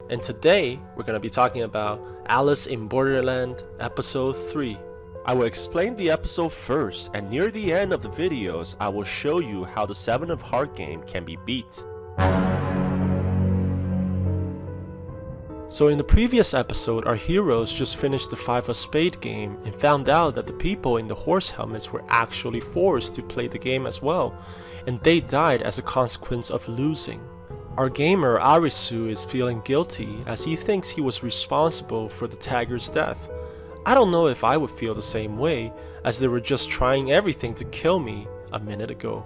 and today we're going to be talking about Alice in Borderland Episode 3. I will explain the episode first, and near the end of the videos I will show you how the 7 of Heart game can be beat. So in the previous episode, our heroes just finished the 5 of Spade game and found out that the people in the horse helmets were actually forced to play the game as well, and they died as a consequence of losing. Our gamer Arisu is feeling guilty as he thinks he was responsible for the tagger's death. I don't know if I would feel the same way, as they were just trying everything to kill me a minute ago,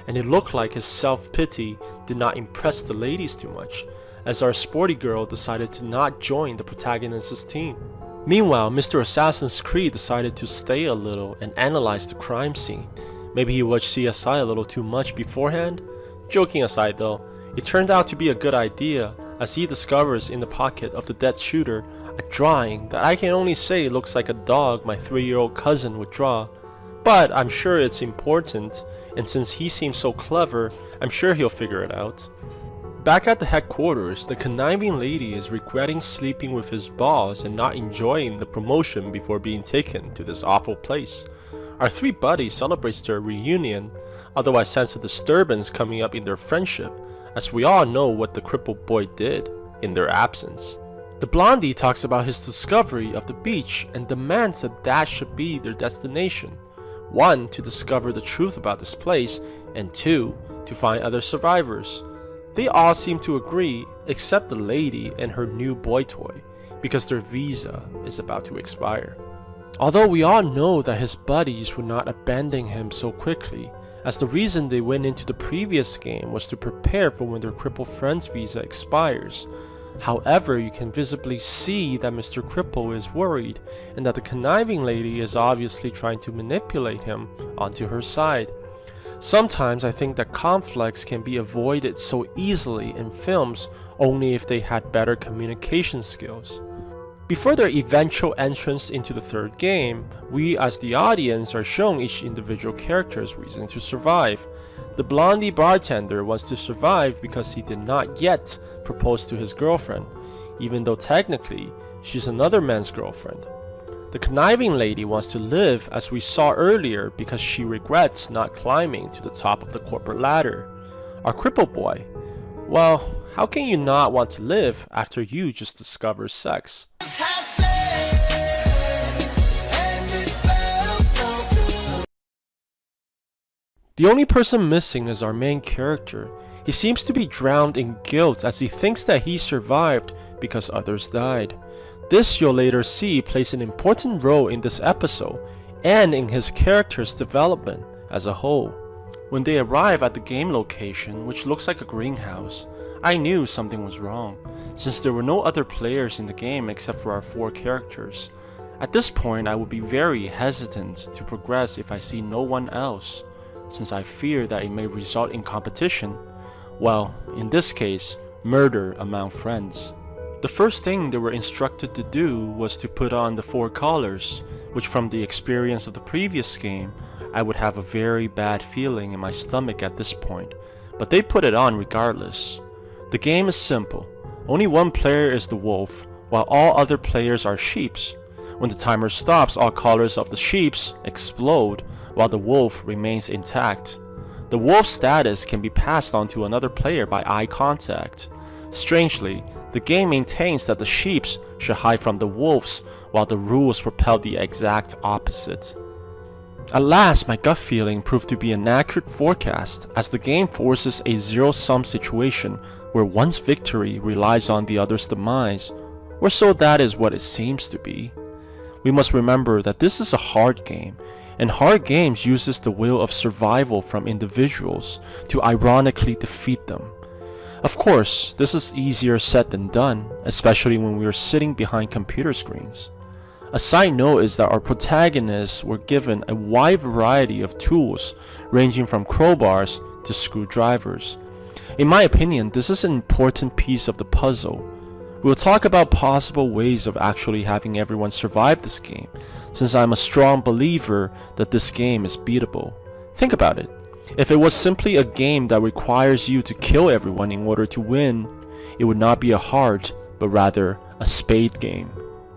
and it looked like his self-pity did not impress the ladies too much, as our sporty girl decided to not join the protagonist's team. Meanwhile, Mr. Assassin's Creed decided to stay a little and analyze the crime scene. Maybe he watched CSI a little too much beforehand? Joking aside though, it turned out to be a good idea, as he discovers in the pocket of the dead shooter a drawing that I can only say looks like a dog my 3-year-old cousin would draw. But I'm sure it's important, and since he seems so clever, I'm sure he'll figure it out. Back at the headquarters, the conniving lady is regretting sleeping with his boss and not enjoying the promotion before being taken to this awful place. Our 3 buddies celebrates their reunion, although I sense a disturbance coming up in their friendship, as we all know what the crippled boy did in their absence. The blondie talks about his discovery of the beach and demands that should be their destination. 1, to discover the truth about this place, and 2, to find other survivors. They all seem to agree, except the lady and her new boy toy, because their visa is about to expire. Although we all know that his buddies would not abandon him so quickly, as the reason they went into the previous game was to prepare for when their crippled friend's visa expires. However, you can visibly see that Mr. Cripple is worried, and that the conniving lady is obviously trying to manipulate him onto her side. Sometimes I think that conflicts can be avoided so easily in films only if they had better communication skills. Before their eventual entrance into the 3rd game, we as the audience are shown each individual character's reason to survive. The blondie bartender wants to survive because he did not yet propose to his girlfriend, even though technically she's another man's girlfriend. The conniving lady wants to live, as we saw earlier, because she regrets not climbing to the top of the corporate ladder. Our crippled boy, well, how can you not want to live after you just discovered sex? The only person missing is our main character. He seems to be drowned in guilt as he thinks that he survived because others died. This you'll later see plays an important role in this episode and in his character's development as a whole. When they arrive at the game location, which looks like a greenhouse, I knew something was wrong, since there were no other players in the game except for our 4 characters. At this point, I would be very hesitant to progress if I see no one else, since I fear that it may result in competition. Well, in this case, murder among friends. The first thing they were instructed to do was to put on the 4 collars, which from the experience of the previous game, I would have a very bad feeling in my stomach at this point, but they put it on regardless. The game is simple. Only one player is the wolf, while all other players are sheeps. When the timer stops, all collars of the sheeps explode, while the wolf remains intact. The wolf's status can be passed on to another player by eye contact. Strangely, the game maintains that the sheeps should hide from the wolves, while the rules propel the exact opposite. At last, my gut feeling proved to be an accurate forecast, as the game forces a zero-sum situation where one's victory relies on the other's demise, or so that is what it seems to be. We must remember that this is a hard game, and hard games uses the will of survival from individuals to ironically defeat them. Of course, this is easier said than done, especially when we are sitting behind computer screens. A side note is that our protagonists were given a wide variety of tools, ranging from crowbars to screwdrivers. In my opinion, this is an important piece of the puzzle. We'll talk about possible ways of actually having everyone survive this game, since I'm a strong believer that this game is beatable. Think about it. If it was simply a game that requires you to kill everyone in order to win, it would not be a hard but rather a spade game.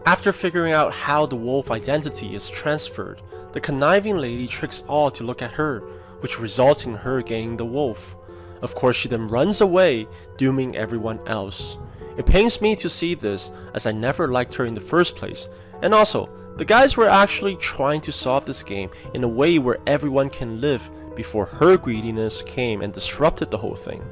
After figuring out how the wolf identity is transferred, the conniving lady tricks all to look at her, which results in her getting the wolf. Of course, she then runs away, dooming everyone else. It pains me to see this, as I never liked her in the first place, and also, the guys were actually trying to solve this game in a way where everyone can live before her greediness came and disrupted the whole thing.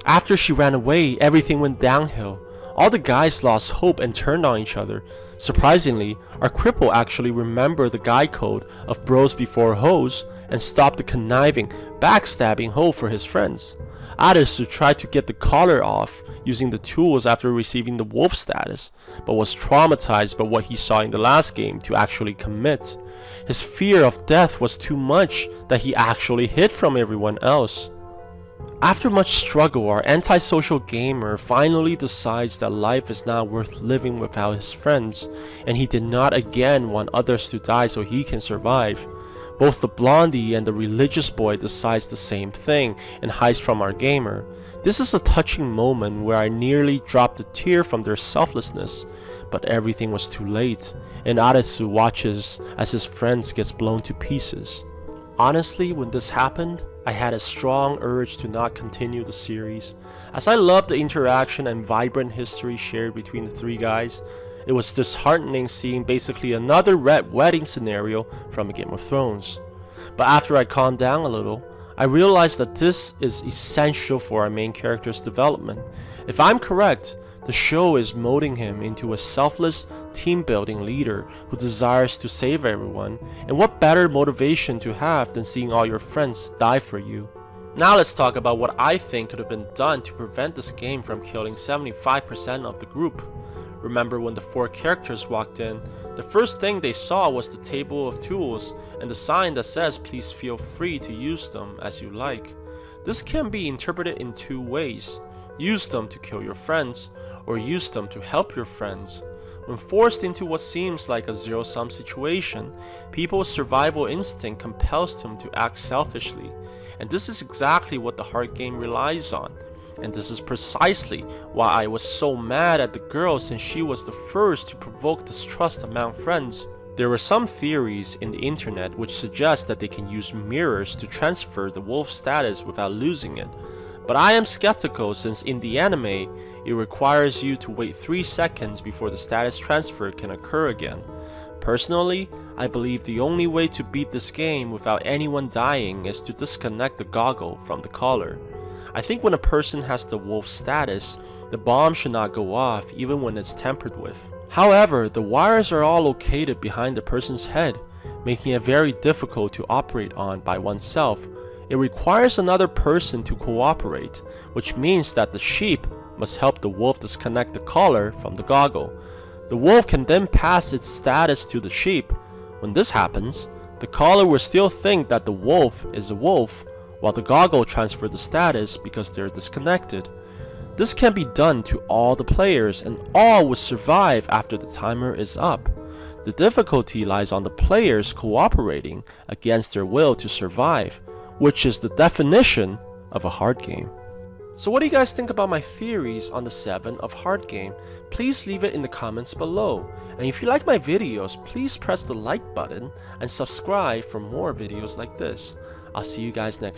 After she ran away, everything went downhill. All the guys lost hope and turned on each other. Surprisingly, our cripple actually remembered the guy code of bros before hoes and stopped the conniving, backstabbing hoe for his friends. Arisu tried to get the collar off using the tools after receiving the wolf status, but was traumatized by what he saw in the last game to actually commit. His fear of death was too much that he actually hid from everyone else. After much struggle, our antisocial gamer finally decides that life is not worth living without his friends, and he did not again want others to die so he can survive. Both the blondie and the religious boy decides the same thing and hides from our gamer. This is a touching moment where I nearly dropped a tear from their selflessness, but everything was too late, and Arisu watches as his friends gets blown to pieces. Honestly, when this happened, I had a strong urge to not continue the series. As I loved the interaction and vibrant history shared between the three guys, it was disheartening seeing basically another red wedding scenario from Game of Thrones. But after I calmed down a little, I realized that this is essential for our main character's development. If I'm correct, the show is molding him into a selfless, team-building leader who desires to save everyone, and what better motivation to have than seeing all your friends die for you. Now let's talk about what I think could have been done to prevent this game from killing 75% of the group. Remember when the 4 characters walked in, the first thing they saw was the table of tools and the sign that says please feel free to use them as you like. This can be interpreted in 2 ways. Use them to kill your friends, or use them to help your friends. When forced into what seems like a zero-sum situation, people's survival instinct compels them to act selfishly, and this is exactly what the hard game relies on. And this is precisely why I was so mad at the girl, since she was the first to provoke distrust among friends. There were some theories in the internet which suggest that they can use mirrors to transfer the wolf status without losing it, but I am skeptical, since in the anime, it requires you to wait 3 seconds before the status transfer can occur again. Personally, I believe the only way to beat this game without anyone dying is to disconnect the goggle from the collar. I think when a person has the wolf status, the bomb should not go off even when it's tampered with. However, the wires are all located behind the person's head, making it very difficult to operate on by oneself. It requires another person to cooperate, which means that the sheep must help the wolf disconnect the collar from the goggle. The wolf can then pass its status to the sheep. When this happens, the collar will still think that the wolf is a wolf, while the goggle transfers the status because they're disconnected. This can be done to all the players, and all will survive after the timer is up. The difficulty lies on the players cooperating against their will to survive, which is the definition of a hard game. So what do you guys think about my theories on the 7 of hard game? Please leave it in the comments below. And if you like my videos, please press the like button and subscribe for more videos like this. I'll see you guys next time.